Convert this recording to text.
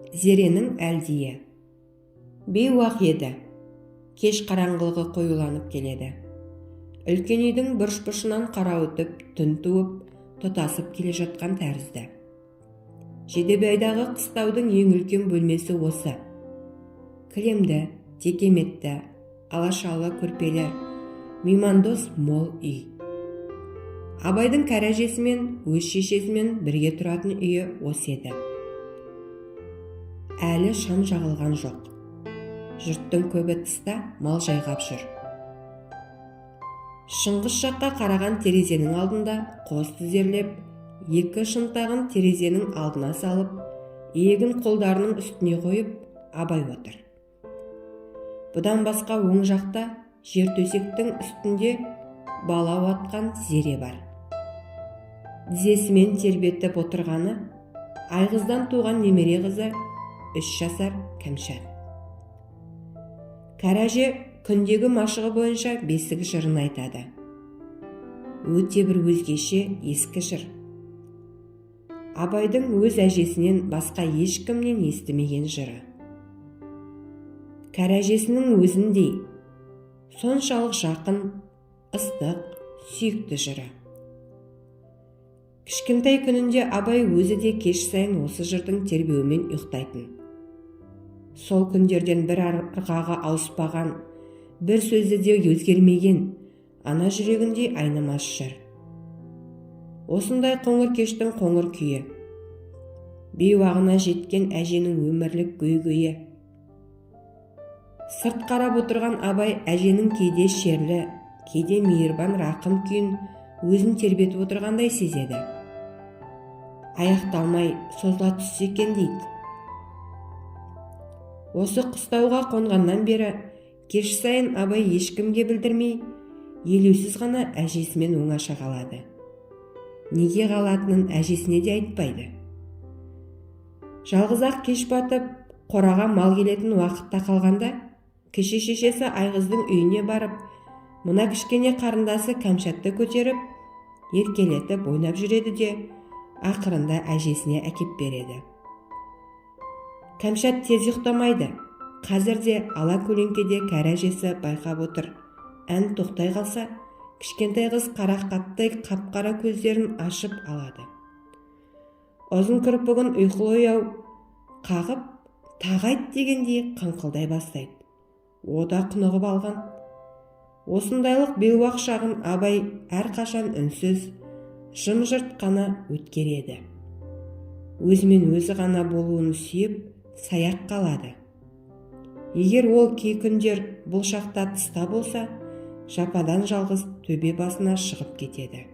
Зеренің әлдиі. Бейуақ еді. Кеш қараңғылығы қоюланып келеді. Үлкен үйдің бұрыш-бұрышынан қара өтіп, түн туып, тұтасып келе жатқан тәрізді. Жидебайдағы қыстаудың ең үлкен бөлмесі осы. Кілемді, текеметті, алашалы көрпелі, меймандос мол үй. Абайдың кәрі әжесімен, өз шешесімен бірге тұратын үйі осы еді. Әлі шам жағылған жоқ. Жұрттың көбі тыста мал жайғап жүр. Шыңғыс жаққа қараған терезенің алдында қос тізерлеп, екі шынтағын терезенің алдына салып, иегін қолдарының үстіне қойып, абай отыр. Бұдан басқа оң жақта жер төсектің үстінде бала уатқан зере бар. Тізесімен тербетіп отырғаны айғыздан туған немере қызы 3 жасар Кәмшат. Кәрі әже күндегі машығы бойынша бесік жырын айтады. Өте бір өзгеше ескі жыр. Абайдың өз әжесінен басқа ешкімнен естімеген жыры. Кәрі әжесінің өзіндей соншалық жақын, ыстық, сүйікті жыры. Кішкентай күнінде Абай өзі де кеш сайын осы жырдың тербеуімен ұйықтайтын. Сол күндерден бір ырғағы ауыспаған, бір сөзді де өзгермеген, ана жүрегінде айнымас жыр. Осындай қоңыр кештің қоңыр күйі, бейуағына жеткен әженің өмірлік гөй-гөйі. Сырт қарап отырған Абай әженің кейде шерлі, кейде мейірбан рақым күйін өзін тербетіп отырғандай сезеді. Аяқталмай созыла түссе екен дейді. Осы қыстауға қонғаннан бері кеш сайын Абай ешкімге білдірмей, елеусіз ғана әжесімен оңаша қалады. Неге қалатынын әжесіне де айтпайды. Жалғыз-ақ кеш батып, қораға мал келетін уақытта қалғанда, кіші шешесі Айғыздың үйіне барып, мына кішкене қарындасы Кәмшатты көтеріп, еркелетіп ойнап жүреді де, ақырында әжесіне әкеп береді. Кәмшат тез ұйықтамайды. Қазір де ала көлеңкеде кәрі әжесі байқап отыр. Ән тоқтай қалса, кішкентай қыз қарақаттай қап-қара көздерін ашып алады. Ұзын кірпігін ұйқылы ояу қағып, тағайт дегендей қыңқылдай бастайды. Ода құнығып алған. Осындайлық бейуақ шағын Абай әрқашан үнсіз, жым-жырт қана өткереді. Өзімен өзі ғана болуын сүйіп, саяқ қалады. Егер ол кей күндер бұл шақта тыста болса, жападан жалғыз төбе басына шығып кетеді.